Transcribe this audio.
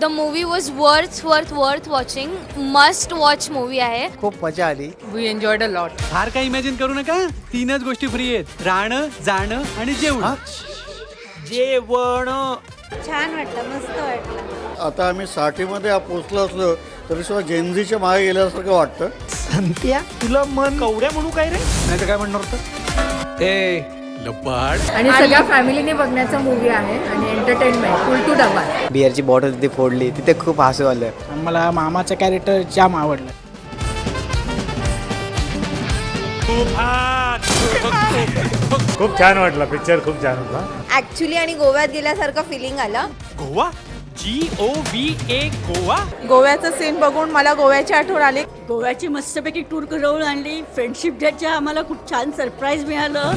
The movie was worth watching. Must watch movie आहे. खूप मजा आली. We enjoyed a lot. फार काही इमॅजिन करू नका. 3च गोष्टी फ्री आहेत, राहणं, जाणं आणि जेवण. जेवण छान वाटलं, मस्त वाटलं. आता आम्ही 60मध्ये पोचलो असलो तरी सुद्धा जेनझीच्या मागे गेल्यासारखं वाटतं. संत्या तुला मन कवड्या म्हणू काय रे? नाही तर काय म्हणणार होतं? ए लबाड. आणि सगळ्या फॅमिलीने बघण्याचा मूवी आहे आणि एंटरटेनमेंट फुल टू डबा. बिअरची बॉटल तिथे फोडली, तिथे खूप हसू आलं. मला मामाचं कॅरेक्टर जाम आवडलं. खूप छान वाटला पिक्चर, खूप छान होता ऍक्च्युली आणि गोव्यात गेल्यासारखं फिलिंग आलं. गोवा GOVA गोवा. गोव्याचं सीन बघून मला गोव्याची आठवण आली. गोव्याची मस्तपैकी टूर करून आणली. फ्रेंडशिप डेच्या आम्हाला खूप छान सरप्राईज मिळालं.